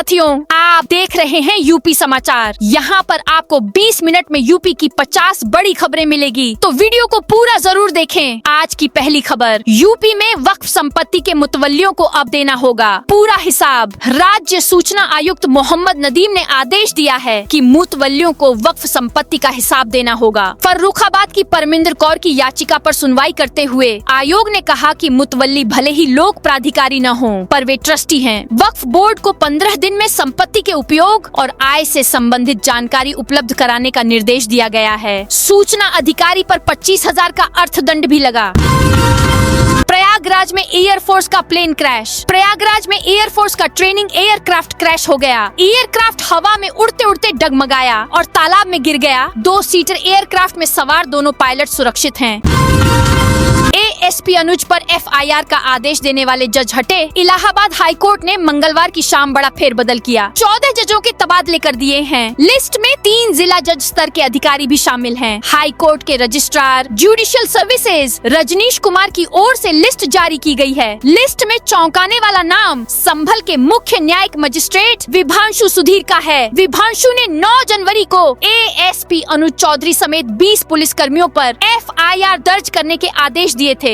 साथियों, आप देख रहे हैं यूपी समाचार। यहाँ पर आपको 20 मिनट में यूपी की 50 बड़ी खबरें मिलेगी, तो वीडियो को पूरा जरूर देखें। आज की पहली खबर, यूपी में वक्फ संपत्ति के मुतवल्लियों को अब देना होगा पूरा हिसाब। राज्य सूचना आयुक्त मोहम्मद नदीम ने आदेश दिया है कि मुतवल्लियों को वक्फ संपत्ति का हिसाब देना होगा। फर्रुखाबाद की परमिंदर कौर की याचिका पर सुनवाई करते हुए आयोग ने कहा कि मुतवल्ली भले ही लोक प्राधिकारी न हों, पर वे ट्रस्टी हैं। वक्फ बोर्ड को 15 दिन में संपत्ति के उपयोग और आय से संबंधित जानकारी उपलब्ध कराने का निर्देश दिया गया है। सूचना अधिकारी पर 25,000 का अर्थदंड भी लगा। प्रयागराज में एयरफोर्स का प्लेन क्रैश। प्रयागराज में एयरफोर्स का ट्रेनिंग एयरक्राफ्ट क्रैश हो गया। एयरक्राफ्ट हवा में उड़ते उड़ते डगमगाया और तालाब में गिर गया। 2 सीटर एयरक्राफ्ट में सवार दोनों पायलट सुरक्षित हैं। एएसपी अनुज पर एफआईआर का आदेश देने वाले जज हटे। इलाहाबाद हाईकोर्ट ने मंगलवार की शाम बड़ा फेरबदल किया। 14 जजों के तबादले कर दिए हैं। लिस्ट में 3 जिला जज स्तर के अधिकारी भी शामिल हैं। हाईकोर्ट के registrar judicial services Rajneesh Kumar की ओर से लिस्ट जारी की गई है। लिस्ट में चौंकाने वाला नाम संभल के मुख्य न्यायिक मजिस्ट्रेट विभांशु सुधीर का है। विभांशु ने 9 जनवरी को एएसपी अनुज चौधरी समेत 20 पुलिस कर्मियों पर एफआईआर दर्ज करने के आदेश दिए थे।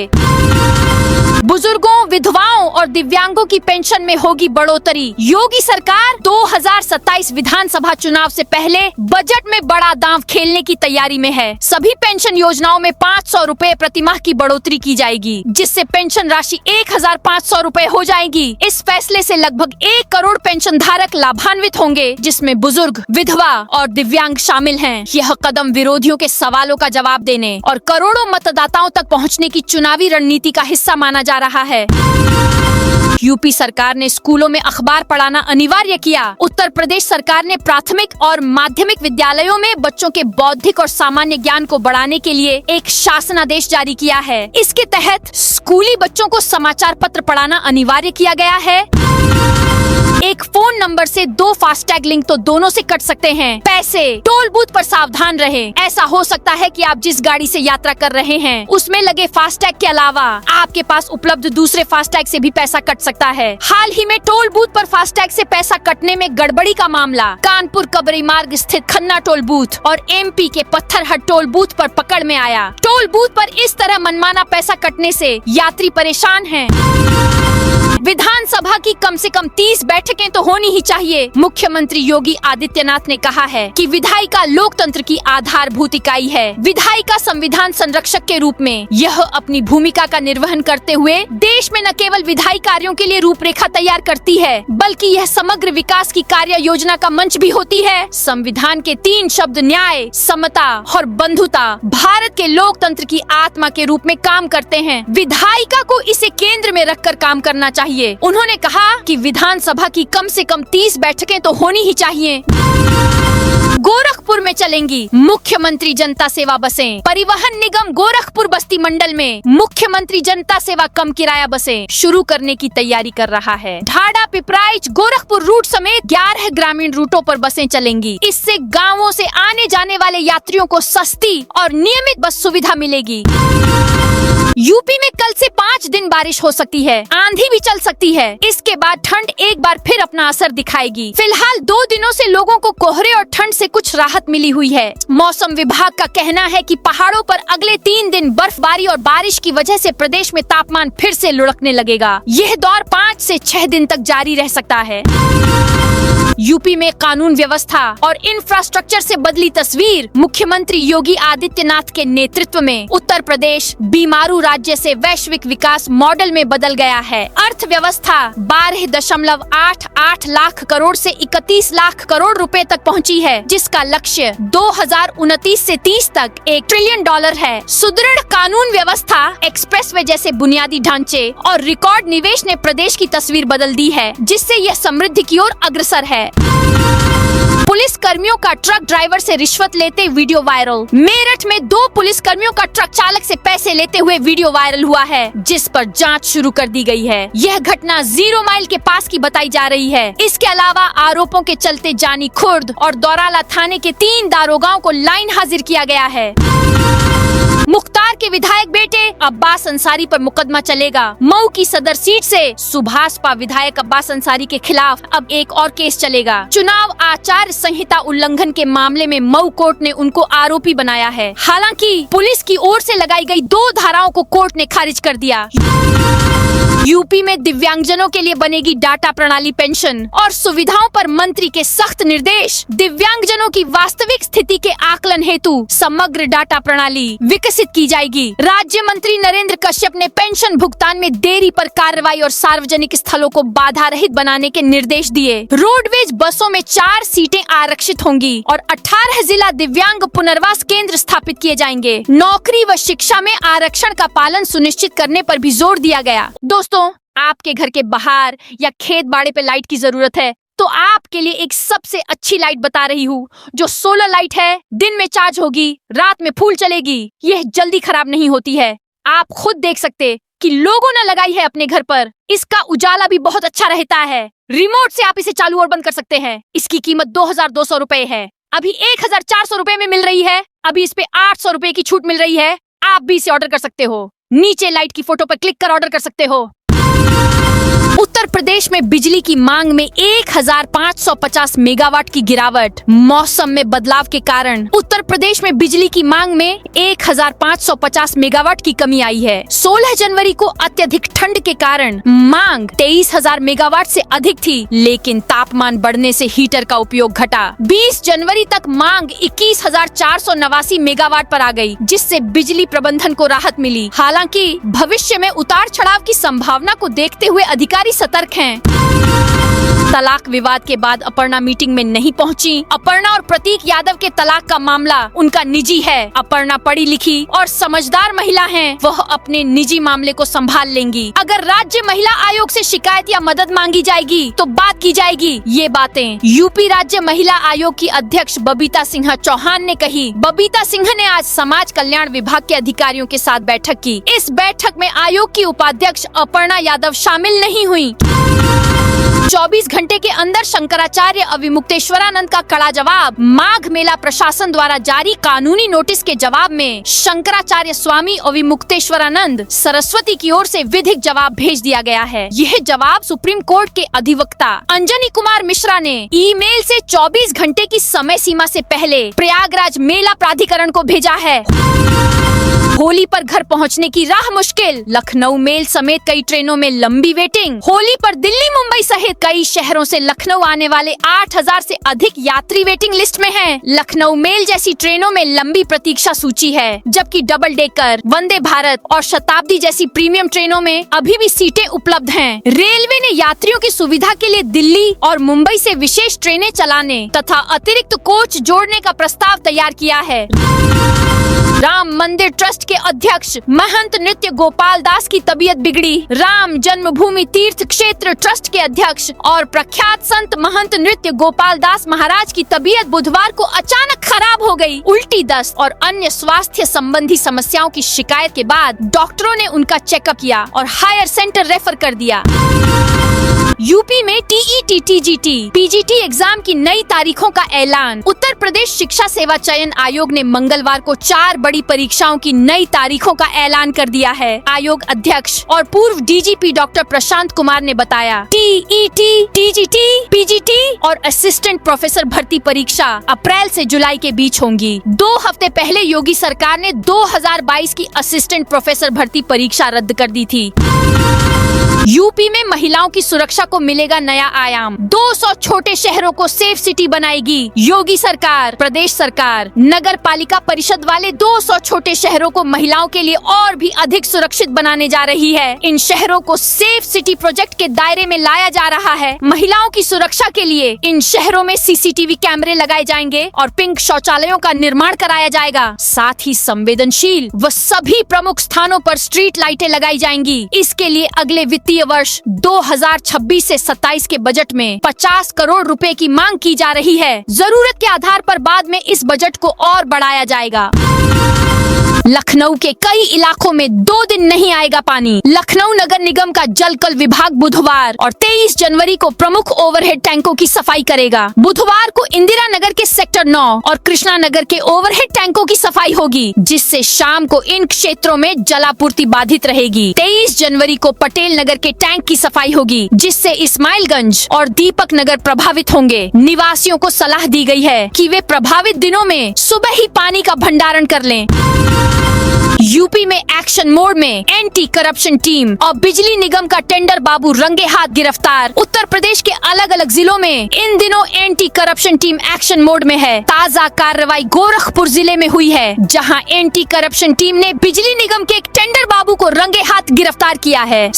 बुजुर्गों, विधवाओं और दिव्यांगों की पेंशन में होगी बढ़ोतरी। योगी सरकार 2027 विधानसभा चुनाव से पहले बजट में बड़ा दांव खेलने की तैयारी में है। सभी पेंशन योजनाओं में 500 रुपए प्रतिमाह की बढ़ोतरी की जाएगी, जिससे पेंशन राशि 1,500 रुपए हो जाएगी। इस फैसले से लगभग 1 करोड़ पेंशन धारक लाभान्वित होंगे, जिसमें बुजुर्ग, विधवा और दिव्यांग शामिल हैं। यह कदम विरोधियों के सवालों का जवाब देने और करोड़ों मतदाताओं तक पहुँचने की चुनावी रणनीति का हिस्सा माना जा रहा है। यूपी सरकार ने स्कूलों में अखबार पढ़ाना अनिवार्य किया। उत्तर प्रदेश सरकार ने प्राथमिक और माध्यमिक विद्यालयों में बच्चों के बौद्धिक और सामान्य ज्ञान को बढ़ाने के लिए एक शासनादेश जारी किया है। इसके तहत स्कूली बच्चों को समाचार पत्र पढ़ाना अनिवार्य किया गया है। एक फोन नंबर से 2 फास्टैग लिंक तो दोनों से कट सकते हैं। पैसे, टोल बूथ पर सावधान रहें। ऐसा हो सकता है कि आप जिस गाड़ी से यात्रा कर रहे हैं उसमें लगे फास्टैग के अलावा आपके पास उपलब्ध दूसरे फास्टैग से भी पैसा कट सकता है। हाल ही में टोल बूथ पर फास्टैग से पैसा कटने में गड़बड़ी का मामला कानपुर कबरी मार्ग स्थित खन्ना टोल बूथ और एमपी के पत्थरहट टोल बूथ पर पकड़ में आया। टोल बूथ पर इस तरह मनमाना पैसा कटने से यात्री परेशान हैं। विधानसभा की कम से कम 30 बैठकें तो होनी ही चाहिए। मुख्यमंत्री योगी आदित्यनाथ ने कहा है कि विधायिका लोकतंत्र की आधारभूत इकाई है। विधायिका संविधान संरक्षक के रूप में यह अपनी भूमिका का निर्वहन करते हुए देश में न केवल विधायी कार्यों के लिए रूपरेखा तैयार करती है, बल्कि यह समग्र विकास की कार्य योजना का मंच भी होती है। संविधान के 3 शब्द न्याय, समता और बंधुता भारत के लोकतंत्र की आत्मा के रूप में काम करते हैं। विधायिका को इसे केंद्र में रखकर काम करना चाहिए। उन्होंने कहा कि विधानसभा की कम से कम 30 बैठकें तो होनी ही चाहिए। गोरखपुर में चलेंगी मुख्यमंत्री जनता सेवा बसें। परिवहन निगम गोरखपुर बस्ती मंडल में मुख्यमंत्री जनता सेवा कम किराया बसें शुरू करने की तैयारी कर रहा है। ढाडा, पिपराइच, गोरखपुर रूट समेत 11 ग्रामीण रूटों पर बसें चलेंगी। इससे गाँवों से आने जाने वाले यात्रियों को सस्ती और नियमित बस सुविधा मिलेगी। यूपी में कल से 5 दिन बारिश हो सकती है। आंधी भी चल सकती है। इसके बाद ठंड एक बार फिर अपना असर दिखाएगी। फिलहाल 2 दिनों से लोगों को कोहरे और ठंड से कुछ राहत मिली हुई है। मौसम विभाग का कहना है कि पहाड़ों पर अगले 3 दिन बर्फबारी और बारिश की वजह से प्रदेश में तापमान फिर से लुढ़कने लगेगा। यह दौर 5 से 6 दिन तक जारी रह सकता है। यूपी में कानून व्यवस्था और इंफ्रास्ट्रक्चर से बदली तस्वीर। मुख्यमंत्री योगी आदित्यनाथ के नेतृत्व में उत्तर प्रदेश बीमारू राज्य से वैश्विक विकास मॉडल में बदल गया है। अर्थव्यवस्था 12.88 लाख करोड़ से 31 लाख करोड़ रुपए तक पहुंची है, जिसका लक्ष्य 2029 से 30 तक $1 ट्रिलियन है। सुदृढ़ कानून व्यवस्था, एक्सप्रेसवे जैसे बुनियादी ढांचे और रिकॉर्ड निवेश ने प्रदेश की तस्वीर बदल दी है, जिससे यह समृद्धि की ओर अग्रसर है। पुलिस कर्मियों का ट्रक ड्राइवर से रिश्वत लेते वीडियो वायरल। मेरठ में 2 पुलिस कर्मियों का ट्रक चालक से पैसे लेते हुए वीडियो वायरल हुआ है, जिस पर जांच शुरू कर दी गई है। यह घटना 0 माइल के पास की बताई जा रही है। इसके अलावा आरोपों के चलते जानी खुर्द और दौराला थाने के 3 दारोगाओं को लाइन हाजिर किया गया है। मुख्तार के विधायक बेटे अब्बास अंसारी पर मुकदमा चलेगा। मऊ की सदर सीट से सुभाषपा विधायक अब्बास अंसारी के खिलाफ अब एक और केस चलेगा। चुनाव आचार संहिता उल्लंघन के मामले में मऊ कोर्ट ने उनको आरोपी बनाया है। हालांकि पुलिस की ओर से लगाई गई 2 धाराओं को कोर्ट ने खारिज कर दिया। यूपी में दिव्यांगजनों के लिए बनेगी डाटा प्रणाली पेंशन और सुविधाओं पर मंत्री के सख्त निर्देश। दिव्यांगजनों की वास्तविक स्थिति के आकलन हेतु समग्र डाटा प्रणाली विकसित की जाएगी। राज्य मंत्री नरेंद्र कश्यप ने पेंशन भुगतान में देरी पर कार्रवाई और सार्वजनिक स्थलों को बाधा रहित बनाने के निर्देश दिए। रोडवेज बसों में 4 सीटें आरक्षित होंगी और 18 जिला दिव्यांग पुनर्वास केंद्र स्थापित किए जाएंगे। नौकरी व शिक्षा में आरक्षण का पालन सुनिश्चित करने पर भी जोर दिया गया। दोस्तों, आपके घर के बाहर या खेत बाड़े पे लाइट की जरूरत है तो आपके लिए एक सबसे अच्छी लाइट बता रही हूँ, जो सोलर लाइट है। दिन में चार्ज होगी, रात में फुल चलेगी। यह जल्दी खराब नहीं होती है। आप खुद देख सकते कि लोगों ने लगाई है अपने घर पर। इसका उजाला भी बहुत अच्छा रहता है। रिमोट से आप इसे चालू और बंद कर सकते हैं। इसकी कीमत 2200 रुपए है। अभी 1400 रुपए में मिल रही है। अभी इस पे 800 रुपए की छूट मिल रही है। आप भी इसे ऑर्डर कर सकते हो। नीचे लाइट की फोटो पर क्लिक कर ऑर्डर कर सकते हो। उत्तर प्रदेश में बिजली की मांग में 1550 मेगावाट की गिरावट। मौसम में बदलाव के कारण उत्तर प्रदेश में बिजली की मांग में 1550 मेगावाट की कमी आई है। 16 जनवरी को अत्यधिक ठंड के कारण मांग 23,000 मेगावाट से अधिक थी, लेकिन तापमान बढ़ने से हीटर का उपयोग घटा। 20 जनवरी तक मांग 21,489 मेगावाट पर आ गई, जिससे बिजली प्रबंधन को राहत मिली। हालांकि भविष्य में उतार चढ़ाव की संभावना को देखते हुए अधिकारी सतर्क हैं। तलाक विवाद के बाद अपर्णा मीटिंग में नहीं पहुंची। अपर्णा और प्रतीक यादव के तलाक का मामला उनका निजी है। अपर्णा पढ़ी लिखी और समझदार महिला हैं। वह अपने निजी मामले को संभाल लेंगी। अगर राज्य महिला आयोग से शिकायत या मदद मांगी जाएगी तो बात की जाएगी। ये बातें यूपी राज्य महिला आयोग की अध्यक्ष बबीता सिन्हा चौहान ने कही। बबीता सिन्हा ने आज समाज कल्याण विभाग के अधिकारियों के साथ बैठक की। इस बैठक में आयोग की उपाध्यक्ष अपर्णा यादव शामिल नहीं हुई। 24 घंटे के अंदर शंकराचार्य अविमुक्तेश्वरानंद का कड़ा जवाब। माघ मेला प्रशासन द्वारा जारी कानूनी नोटिस के जवाब में शंकराचार्य स्वामी अविमुक्तेश्वरानंद सरस्वती की ओर से विधिक जवाब भेज दिया गया है। यह जवाब सुप्रीम कोर्ट के अधिवक्ता अंजनी कुमार मिश्रा ने ईमेल से 24 घंटे की समय सीमा से पहले प्रयागराज मेला प्राधिकरण को भेजा है। होली पर घर पहुंचने की राह मुश्किल। लखनऊ मेल समेत कई ट्रेनों में लंबी वेटिंग। होली पर दिल्ली मुंबई सहित कई शहरों से लखनऊ आने वाले 8000 से अधिक यात्री वेटिंग लिस्ट में हैं। लखनऊ मेल जैसी ट्रेनों में लंबी प्रतीक्षा सूची है, जबकि डबल डेकर, वंदे भारत और शताब्दी जैसी प्रीमियम ट्रेनों में अभी भी सीटें उपलब्ध हैं। रेलवे ने यात्रियों की सुविधा के लिए दिल्ली और मुंबई से विशेष ट्रेनें चलाने तथा अतिरिक्त कोच जोड़ने का प्रस्ताव तैयार किया है। राम मंदिर ट्रस्ट के अध्यक्ष महंत नृत्य गोपाल दास की तबीयत बिगड़ी। राम जन्मभूमि तीर्थ क्षेत्र ट्रस्ट के अध्यक्ष और प्रख्यात संत महंत नृत्य गोपाल दास महाराज की तबीयत बुधवार को अचानक खराब हो गई। उल्टी, दस्त और अन्य स्वास्थ्य संबंधी समस्याओं की शिकायत के बाद डॉक्टरों ने उनका चेकअप किया और हायर सेंटर रेफर कर दिया। यूपी में टीईटी, टीजीटी, पीजीटी एग्जाम की नई तारीखों का ऐलान। उत्तर प्रदेश शिक्षा सेवा चयन आयोग ने मंगलवार को 4 बड़ी परीक्षाओं की नई तारीखों का ऐलान कर दिया है। आयोग अध्यक्ष और पूर्व डीजीपी डॉक्टर प्रशांत कुमार ने बताया, टीईटी, टीजीटी, पीजीटी और असिस्टेंट प्रोफेसर भर्ती परीक्षा अप्रैल से जुलाई के बीच होंगी। 2 हफ्ते पहले योगी सरकार ने 2022 की असिस्टेंट प्रोफेसर भर्ती परीक्षा रद्द कर दी थी। यूपी में महिलाओं की सुरक्षा को मिलेगा नया आयाम। 200 छोटे शहरों को सेफ सिटी बनाएगी योगी सरकार। प्रदेश सरकार नगर पालिका परिषद वाले 200 छोटे शहरों को महिलाओं के लिए और भी अधिक सुरक्षित बनाने जा रही है। इन शहरों को सेफ सिटी प्रोजेक्ट के दायरे में लाया जा रहा है। महिलाओं की सुरक्षा के लिए इन शहरों में सीसीटीवी कैमरे लगाए जाएंगे और पिंक शौचालयों का निर्माण कराया जाएगा। साथ ही संवेदनशील व सभी प्रमुख स्थानों पर स्ट्रीट लाइटें लगाई जाएंगी। इसके लिए अगले वित्तीय वर्ष 2026 से 27 के बजट में 50 करोड़ रुपए की मांग की जा रही है। जरूरत के आधार पर बाद में इस बजट को और बढ़ाया जाएगा। लखनऊ के कई इलाकों में 2 दिन नहीं आएगा पानी। लखनऊ नगर निगम का जलकल विभाग बुधवार और 23 जनवरी को प्रमुख ओवरहेड टैंकों की सफाई करेगा। बुधवार को इंदिरा नगर के सेक्टर 9 और कृष्णा नगर के ओवरहेड टैंकों की सफाई होगी, जिससे शाम को इन क्षेत्रों में जलापूर्ति बाधित रहेगी। 23 जनवरी को पटेल नगर के टैंक की सफाई होगी, जिससे इस्माइलगंज और दीपक नगर प्रभावित होंगे। निवासियों को सलाह दी गई है कि वे प्रभावित दिनों में सुबह ही पानी का भंडारण कर लें। यूपी में एक्शन मोड में एंटी करप्शन टीम और बिजली निगम का टेंडर बाबू रंगे हाथ गिरफ्तार। उत्तर प्रदेश के अलग अलग जिलों में इन दिनों anti corruption team action mode में है। ताज़ा कार्रवाई गोरखपुर जिले में हुई है, जहां एंटी करप्शन टीम ने बिजली निगम के एक टेंडर बाबू को रंगे हाथ गिरफ्तार किया है।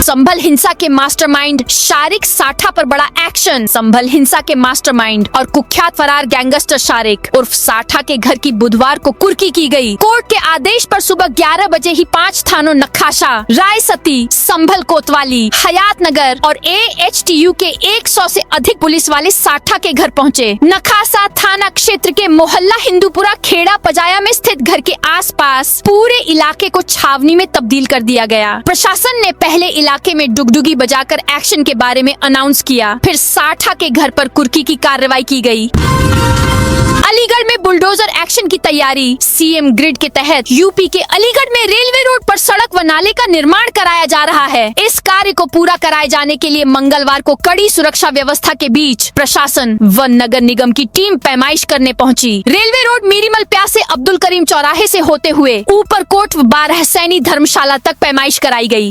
संभल हिंसा के मास्टरमाइंड शारिक साठा पर बड़ा एक्शन। संभल हिंसा के मास्टरमाइंड और कुख्यात फरार गैंगस्टर शारिक उर्फ साठा के घर की बुधवार को कुर्की की गई। कोर्ट के आदेश पर सुबह 11 बजे ही 5 थानों नक्खाशा, रायसती, संभल कोतवाली, हयात नगर और AHTU के 100 से अधिक पुलिस वाले साठा के घर पहुँचे। नखासा थाना क्षेत्र के मोहल्ला हिंदूपुरा खेड़ा पजाया में स्थित घर के आसपास पूरे इलाके को छावनी में तब्दील कर दिया गया। प्रशासन ने पहले इलाके में डुगडुगी बजाकर एक्शन के बारे में अनाउंस किया, फिर साठा के घर पर कुर्की की कार्रवाई की गई। अलीगढ़ में बुलडोजर एक्शन की तैयारी। सीएम ग्रिड के तहत यूपी के अलीगढ़ में रेलवे रोड पर सड़क व नाले का निर्माण कराया जा रहा है। इस कार्य को पूरा कराए जाने के लिए मंगलवार को कड़ी सुरक्षा व्यवस्था के बीच प्रशासन व नगर निगम की टीम पैमाइश करने पहुंची। रेलवे रोड मीरीमल प्यास से अब्दुल करीम चौराहे से होते हुए ऊपरकोट व 12 सैनी धर्मशाला तक पैमाइश कराई गई।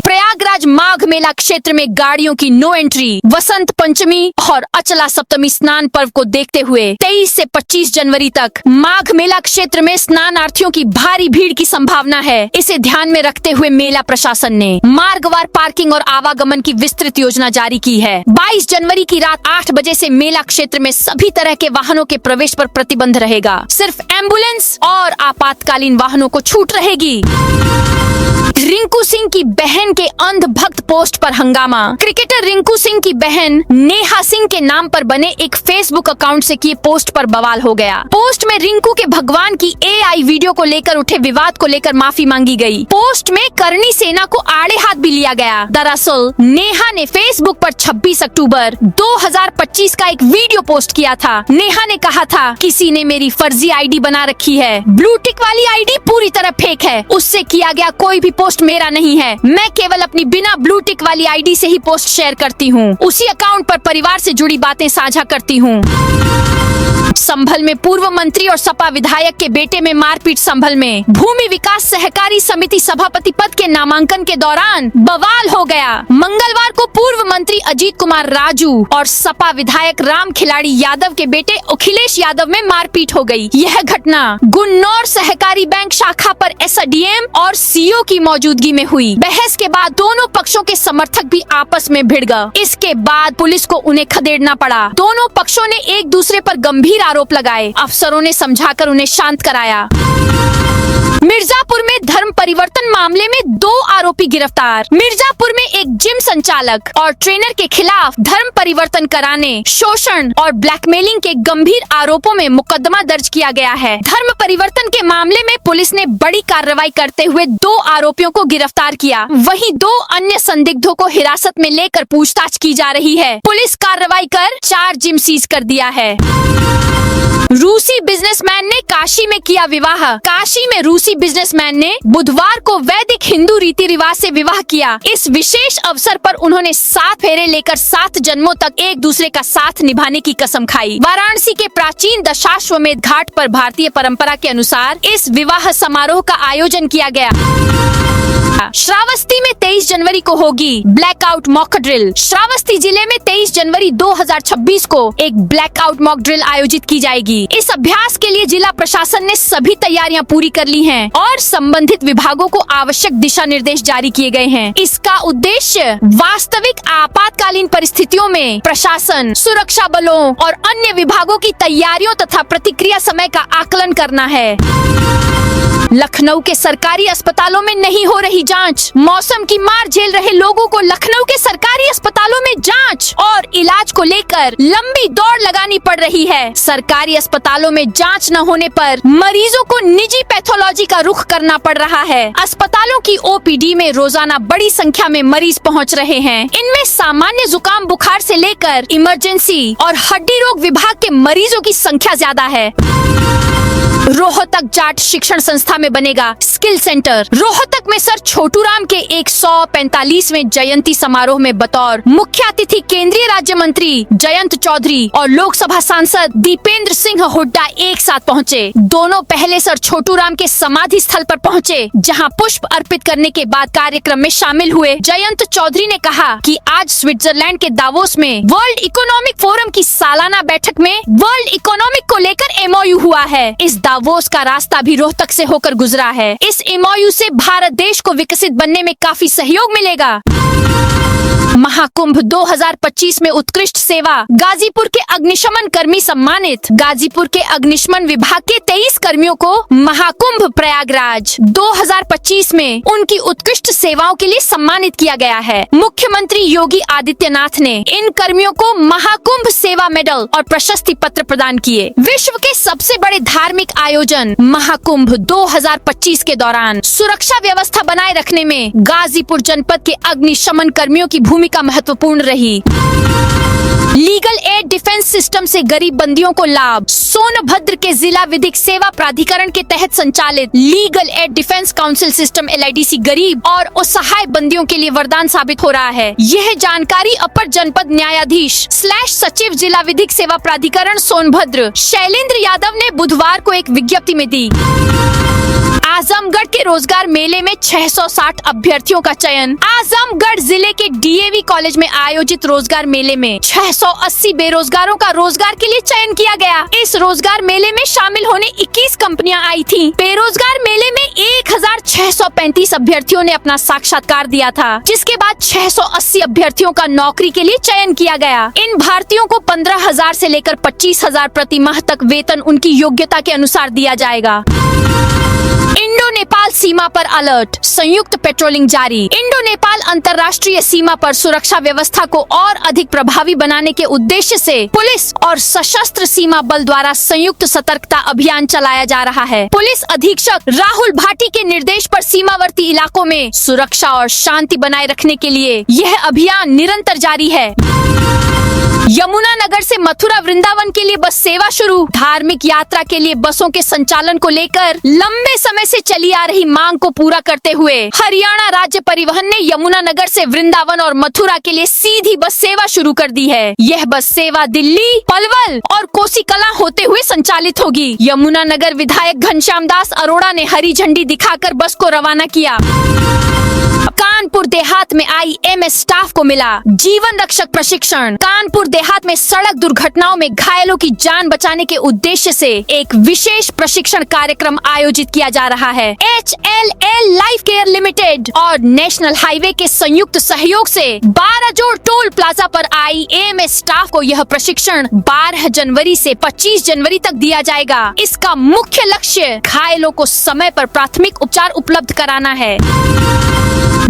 प्रयागराज माघ मेला क्षेत्र में गाड़ियों की नो एंट्री। वसंत पंचमी और अचला सप्तमी स्नान पर्व को देखते हुए 23 से 25 जनवरी तक माघ मेला क्षेत्र में स्नानार्थियों की भारी भीड़ की संभावना है। इसे ध्यान में रखते हुए मेला प्रशासन ने मार्गवार पार्किंग और आवागमन की विस्तृत योजना जारी की है। 22 जनवरी की रात 8 बजे से मेला क्षेत्र में सभी तरह के वाहनों के प्रवेश पर प्रतिबंध रहेगा। सिर्फ एम्बुलेंस और आपातकालीन वाहनों को छूट रहेगी। रिंकू सिंह की बहन के अंधभक्त पोस्ट पर हंगामा। क्रिकेटर रिंकू सिंह की बहन नेहा सिंह के नाम पर बने एक फेसबुक अकाउंट से किए पोस्ट पर बवाल हो गया। पोस्ट में रिंकू के भगवान की AI वीडियो को लेकर उठे विवाद को लेकर माफी मांगी गई। पोस्ट में करणी सेना को आड़े हाथ भी लिया गया। दरअसल नेहा ने फेसबुक पर 26 अक्टूबर 2025 का एक वीडियो पोस्ट किया था। नेहा ने कहा था, किसी ने मेरी फर्जी ID बना रखी है। ब्लू टिक वाली ID पूरी तरह फेक है। उससे किया गया कोई भी पोस्ट मेरा नहीं है। मैं केवल अपनी बिना ब्लू टिक वाली ID से ही पोस्ट शेयर करती हूँ। उसी अकाउंट पर परिवार से जुड़ी बातें साझा करती हूँ। संभल में पूर्व मंत्री और सपा विधायक के बेटे में मारपीट। संभल में भूमि विकास सहकारी समिति सभापति पद के नामांकन के दौरान बवाल हो गया। मंगलवार को पूर्व मंत्री अजीत कुमार राजू और सपा विधायक राम खिलाड़ी यादव के बेटे अखिलेश यादव में मारपीट हो गई। यह घटना गुन्नौर सहकारी बैंक शाखा पर SDM और CO की मौजूदगी में हुई। बहस के बाद दोनों पक्षों के समर्थक भी आपस में भिड़ गए। इसके बाद पुलिस को उन्हें खदेड़ना पड़ा। दोनों पक्षों ने एक दूसरे पर गंभीर आरोप लगाए। अफसरों ने समझाकर उन्हें शांत कराया। मिर्जापुर में धर्म परिवर्तन मामले में 2 आरोपी गिरफ्तार। मिर्जापुर में एक जिम संचालक और ट्रेनर के खिलाफ धर्म परिवर्तन कराने, शोषण और ब्लैकमेलिंग के गंभीर आरोपों में मुकदमा दर्ज किया गया है। धर्म परिवर्तन के मामले में पुलिस ने बड़ी कार्रवाई करते हुए 2 आरोपियों को गिरफ्तार किया। वहीं 2 अन्य संदिग्धों को हिरासत में लेकर पूछताछ की जा रही है। पुलिस कार्रवाई कर 4 जिम सीज कर दिया है। रूसी बिजनेसमैन ने काशी में किया विवाह। काशी में रूसी बिजनेसमैन ने बुधवार को वैदिक हिंदू रीति रिवाज से विवाह किया। इस विशेष अवसर पर उन्होंने 7 फेरे लेकर 7 जन्मों तक एक दूसरे का साथ निभाने की कसम खाई। वाराणसी के प्राचीन दशाश्वमेध घाट पर भारतीय परंपरा के अनुसार इस विवाह समारोह का आयोजन किया गया। श्रावस्ती में 23 जनवरी को होगी ब्लैकआउट मॉक ड्रिल। श्रावस्ती जिले में 23 जनवरी 2026 को एक ब्लैकआउट मॉक ड्रिल आयोजित की जाएगी। इस अभ्यास के लिए जिला प्रशासन ने सभी तैयारियां पूरी कर ली हैं और संबंधित विभागों को आवश्यक दिशा निर्देश जारी किए गए हैं। इसका उद्देश्य वास्तविक आपातकालीन परिस्थितियों में प्रशासन, सुरक्षा बलों और अन्य विभागों की तैयारियों तथा प्रतिक्रिया समय का आकलन करना है। लखनऊ के सरकारी अस्पतालों में नहीं हो रही जांच। मौसम की मार झेल रहे लोगों को लखनऊ के सरकारी अस्पतालों में जांच और इलाज इलाज को लेकर लंबी दौड़ लगानी पड़ रही है। सरकारी अस्पतालों में जांच न होने पर मरीजों को निजी पैथोलॉजी का रुख करना पड़ रहा है। अस्पतालों की ओपीडी में रोजाना बड़ी संख्या में मरीज पहुंच रहे हैं। इनमें सामान्य जुकाम बुखार से लेकर इमरजेंसी और हड्डी रोग विभाग के मरीजों की संख्या ज्यादा है। रोहतक जाट शिक्षण संस्था में बनेगा स्किल सेंटर। रोहतक में सर छोटू राम के 145वें जयंती समारोह में बतौर मुख्य अतिथि केंद्रीय राज्य मंत्री जयंत चौधरी और लोकसभा सांसद दीपेंद्र सिंह हुड्डा एक साथ पहुंचे। दोनों पहले सर छोटू राम के समाधि स्थल पर पहुंचे, जहां पुष्प अर्पित करने के बाद कार्यक्रम में शामिल हुए। जयंत चौधरी ने कहा कि आज स्विट्जरलैंड के दावोस में वर्ल्ड इकोनॉमिक फोरम की सालाना बैठक में वर्ल्ड इकोनॉमिक को लेकर एमओयू हुआ है। इस दावोस का रास्ता भी रोहतक से होकर गुजरा है। इस एमओयू से भारत देश को विकसित बनने में काफी सहयोग मिलेगा। महाकुंभ 2025 में उत्कृष्ट सेवा, गाजीपुर के अग्निशमन कर्मी सम्मानित। गाजीपुर के अग्निशमन विभाग के 23 कर्मियों को महाकुंभ प्रयागराज 2025 में उनकी उत्कृष्ट सेवाओं के लिए सम्मानित किया गया है। मुख्यमंत्री योगी आदित्यनाथ ने इन कर्मियों को महाकुंभ सेवा मेडल और प्रशस्ति पत्र प्रदान किए। विश्व के सबसे बड़े धार्मिक आयोजन महाकुंभ 2025 के दौरान सुरक्षा व्यवस्था बनाए रखने में गाजीपुर जनपद के अग्निशमन कर्मियों की भूमिका महत्वपूर्ण रही। लीगल एड डिफेंस सिस्टम से गरीब बंदियों को लाभ। सोनभद्र के जिला विधिक सेवा प्राधिकरण के तहत संचालित legal aid defence council system LIDC गरीब और असहाय बंदियों के लिए वरदान साबित हो रहा है। यह जानकारी अपर जनपद न्यायाधीश / सचिव जिला विधिक सेवा प्राधिकरण सोनभद्र शैलेंद्र यादव ने बुधवार को एक विज्ञप्ति में दी। आजमगढ़ के रोजगार मेले में 660 अभ्यर्थियों का चयन। आजमगढ़ जिले के DAV कॉलेज में आयोजित रोजगार मेले में 680 बेरोजगारों का रोजगार के लिए चयन किया गया। इस रोजगार मेले में शामिल होने 21 कंपनियां आई थीं। बेरोजगार मेले में 1635 अभ्यर्थियों ने अपना साक्षात्कार दिया था, जिसके बाद 680 अभ्यर्थियों का नौकरी के लिए चयन किया गया। इन भारतीयों को 15,000 से लेकर 25,000 प्रति माह तक वेतन उनकी योग्यता के अनुसार दिया जाएगा। इंडो नेपाल सीमा पर अलर्ट, संयुक्त पेट्रोलिंग जारी। इंडो नेपाल अंतर्राष्ट्रीय सीमा पर सुरक्षा व्यवस्था को और अधिक प्रभावी बनाने के उद्देश्य से पुलिस और सशस्त्र सीमा बल द्वारा संयुक्त सतर्कता अभियान चलाया जा रहा है। पुलिस अधीक्षक राहुल भाटी के निर्देश पर सीमावर्ती इलाकों में सुरक्षा और शांति बनाए रखने के लिए यह अभियान निरंतर जारी है। यमुना नगर से मथुरा वृंदावन के लिए बस सेवा शुरू। धार्मिक यात्रा के लिए बसों के संचालन को लेकर लंबे समय से चली आ रही मांग को पूरा करते हुए हरियाणा राज्य परिवहन ने यमुना नगर से वृंदावन और मथुरा के लिए सीधी बस सेवा शुरू कर दी है। यह बस सेवा दिल्ली, पलवल और कोसीकला होते हुए संचालित होगी। यमुना नगर विधायक घनश्याम दास अरोड़ा ने हरी झंडी दिखाकर बस को रवाना किया। कानपुर देहात में IMS स्टाफ को मिला जीवन रक्षक प्रशिक्षण। कानपुर देहात में सड़क दुर्घटनाओं में घायलों की जान बचाने के उद्देश्य से एक विशेष प्रशिक्षण कार्यक्रम आयोजित किया जा रहा है। HLL लाइफ केयर लिमिटेड और नेशनल हाईवे के संयुक्त सहयोग से 12 जोड़ टोल प्लाजा पर IMS स्टाफ को यह प्रशिक्षण 12 जनवरी से 25 जनवरी तक दिया जाएगा। इसका मुख्य लक्ष्य घायलों को समय पर प्राथमिक उपचार उपलब्ध कराना है।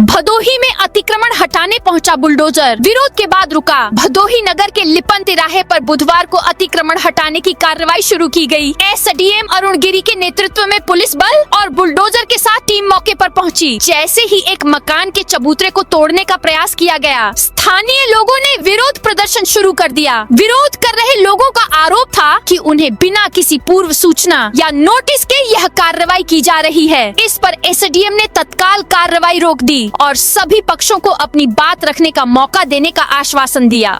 भदोही में अतिक्रमण हटाने पहुंचा बुलडोजर, विरोध के बाद रुका। भदोही नगर के लिपन तिराहे पर बुधवार को अतिक्रमण हटाने की कार्रवाई शुरू की गई। SDM अरुण गिरी के नेतृत्व में पुलिस बल और बुलडोजर के साथ टीम मौके पर पहुंची। जैसे ही एक मकान के चबूतरे को तोड़ने का प्रयास किया गया, स्थानीय लोगों ने विरोध प्रदर्शन शुरू कर दिया। विरोध कर रहे लोगों का आरोप था कि उन्हें बिना किसी पूर्व सूचना या नोटिस के यह कार्रवाई की जा रही है। इस पर SDM ने तत्काल कार्रवाई रोक दी और सभी पक्षों को अपनी बात रखने का मौका देने का आश्वासन दिया।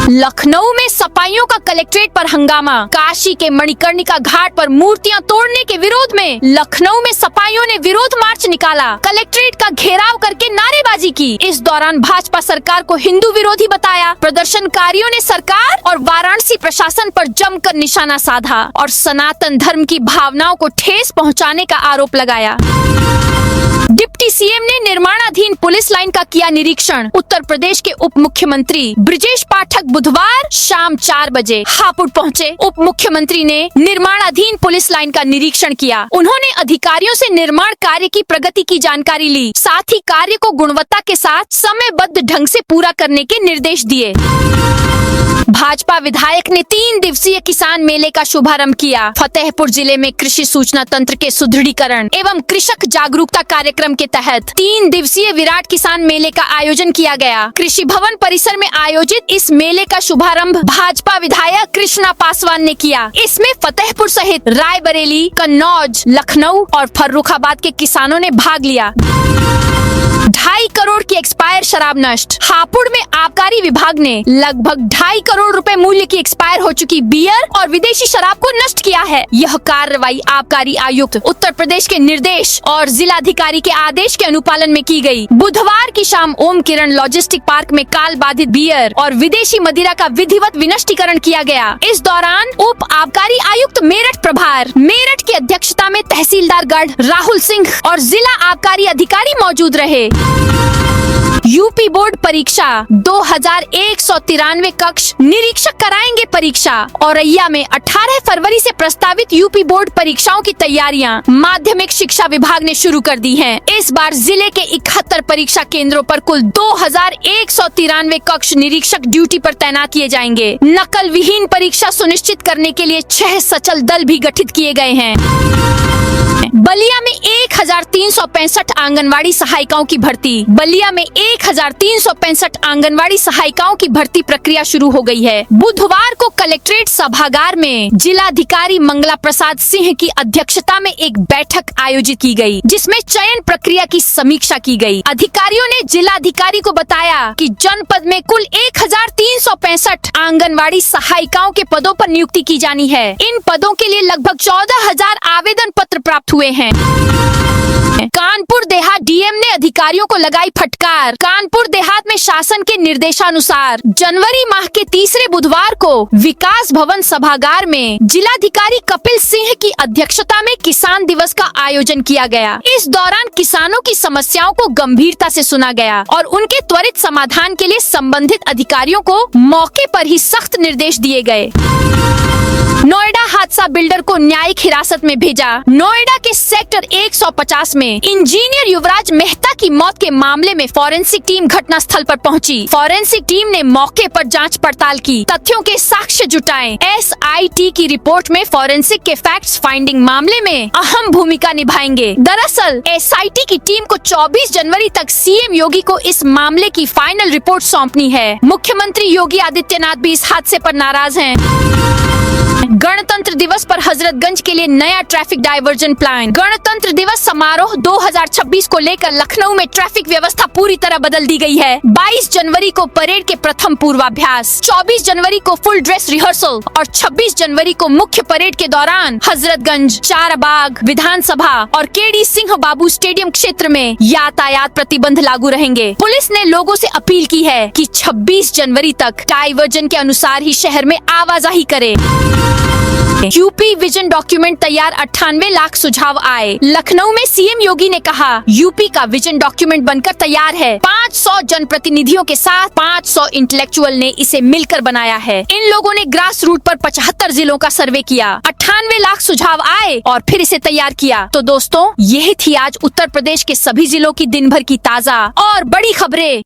लखनऊ में सपाइयों का कलेक्ट्रेट पर हंगामा। काशी के मणिकर्णिका घाट पर मूर्तियां तोड़ने के विरोध में लखनऊ में सपाइयों ने विरोध मार्च निकाला। कलेक्ट्रेट का घेराव करके नारेबाजी की। इस दौरान भाजपा सरकार को हिंदू विरोधी बताया। प्रदर्शनकारियों ने सरकार और वाराणसी प्रशासन पर जमकर निशाना साधा और सनातन धर्म की भावनाओं को ठेस पहुंचाने का आरोप लगाया। डिप्टी सीएम ने निर्माणाधीन पुलिस लाइन का किया निरीक्षण। उत्तर प्रदेश के उप मुख्यमंत्री ब्रजेश पाठक बुधवार शाम 4 बजे हापुड़ पहुंचे। उप मुख्यमंत्री ने निर्माणाधीन पुलिस लाइन का निरीक्षण किया। उन्होंने अधिकारियों से निर्माण कार्य की प्रगति की जानकारी ली, साथ ही कार्य को गुणवत्ता के साथ समयबद्ध ढंग से पूरा करने के निर्देश दिए। भाजपा विधायक ने 3 दिवसीय किसान मेले का शुभारंभ किया। फतेहपुर जिले में कृषि सूचना तंत्र के सुदृढ़ीकरण एवं कृषक जागरूकता कार्यक्रम के तहत 3 दिवसीय विराट किसान मेले का आयोजन किया गया। कृषि भवन परिसर में आयोजित इस मेले का शुभारंभ भाजपा विधायक कृष्णा पासवान ने किया। इसमें फतेहपुर सहित रायबरेली, कन्नौज, लखनऊ और फर्रुखाबाद के किसानों ने भाग लिया। 2.5 करोड़ की एक्सपायर शराब नष्ट। हापुड़ में आबकारी विभाग ने लगभग 2.5 करोड़ रुपए मूल्य की एक्सपायर हो चुकी बियर और विदेशी शराब को नष्ट किया है। यह कार्रवाई आबकारी आयुक्त उत्तर प्रदेश के निर्देश और जिलाधिकारी के आदेश के अनुपालन में की गई। बुधवार की शाम ओम किरण लॉजिस्टिक पार्क में काल बाधित बियर और विदेशी मदिरा का विधिवत विनष्टीकरण किया गया। इस दौरान उप आबकारी आयुक्त मेरठ प्रभार मेरठ की अध्यक्षता में तहसीलदार गढ़ राहुल सिंह और जिला आबकारी अधिकारी मौजूद रहे। यूपी बोर्ड परीक्षा 2193 कक्ष निरीक्षक कराएंगे परीक्षा। औरैया में 18 फरवरी से प्रस्तावित यूपी बोर्ड परीक्षाओं की तैयारियां माध्यमिक शिक्षा विभाग ने शुरू कर दी हैं। इस बार जिले के 71 परीक्षा केंद्रों पर कुल 2193 कक्ष निरीक्षक ड्यूटी पर तैनात किए जाएंगे। नकल विहीन परीक्षा सुनिश्चित करने के लिए 6 सचल दल भी गठित किए गए हैं। बलिया में 1365 आंगनवाड़ी सहायिकाओं की भर्ती। बलिया में 1365 आंगनवाड़ी सहायिकाओं की भर्ती प्रक्रिया शुरू हो गई है। बुधवार को कलेक्ट्रेट सभागार में जिलाधिकारी मंगला प्रसाद सिंह की अध्यक्षता में एक बैठक आयोजित की गई, जिसमें चयन प्रक्रिया की समीक्षा की गई। अधिकारियों ने जिलाधिकारी को बताया कि जनपद में कुल 1365 आंगनवाड़ी सहायिकाओं के पदों पर नियुक्ति की जानी है। इन पदों के लिए लगभग 14,000 आवेदन पत्र प्राप्त हुए हैं। कानपुर देहात डीएम ने अधिकारियों को लगाई फटकार। कानपुर देहात में शासन के निर्देशानुसार जनवरी माह के तीसरे बुधवार को विकास भवन सभागार में जिलाधिकारी कपिल सिंह की अध्यक्षता में किसान दिवस का आयोजन किया गया। इस दौरान किसानों की समस्याओं को गंभीरता से सुना गया और उनके त्वरित समाधान के लिए संबंधित अधिकारियों को मौके पर ही सख्त निर्देश दिए गए। नोएडा हादसा बिल्डर को न्यायिक हिरासत में भेजा। नोएडा के सेक्टर 150 में इंजीनियर युवराज मेहता की मौत के मामले में फॉरेंसिक टीम घटना स्थल पर पहुंची। फॉरेंसिक टीम ने मौके पर जांच पड़ताल की, तथ्यों के साक्ष्य जुटाए। SIT की रिपोर्ट में फॉरेंसिक के फैक्ट्स फाइंडिंग मामले में अहम भूमिका निभाएंगे। दरअसल SIT की टीम को 24 जनवरी तक सीएम योगी को इस मामले की फाइनल रिपोर्ट सौंपनी है। मुख्यमंत्री योगी आदित्यनाथ भी इस हादसे पर नाराज हैं। गणतंत्र दिवस पर हजरतगंज के लिए नया ट्रैफिक डायवर्जन प्लान। गणतंत्र दिवस समारोह 2026 को लेकर लखनऊ में ट्रैफिक व्यवस्था पूरी तरह बदल दी गई है। 22 जनवरी को परेड के प्रथम पूर्वाभ्यास, 24 जनवरी को फुल ड्रेस रिहर्सल और 26 जनवरी को मुख्य परेड के दौरान हजरतगंज, चारबाग विधानसभा और केडी सिंह बाबू स्टेडियम क्षेत्र में यातायात प्रतिबंध लागू रहेंगे। पुलिस ने लोगों से अपील की है कि 26 जनवरी तक डायवर्जन के अनुसार ही शहर में आवाजाही करे। यूपी विजन डॉक्यूमेंट तैयार, 98 लाख सुझाव आए। लखनऊ में सीएम योगी ने कहा यूपी का विजन डॉक्यूमेंट बनकर तैयार है। 500 जनप्रतिनिधियों के साथ 500 इंटेलेक्चुअल ने इसे मिलकर बनाया है। इन लोगों ने ग्रास रूट पर 75 जिलों का सर्वे किया। 98 लाख सुझाव आए और फिर इसे तैयार किया। तो दोस्तों, यही थी आज उत्तर प्रदेश के सभी जिलों की दिन भर की ताजा और बड़ी खबरें।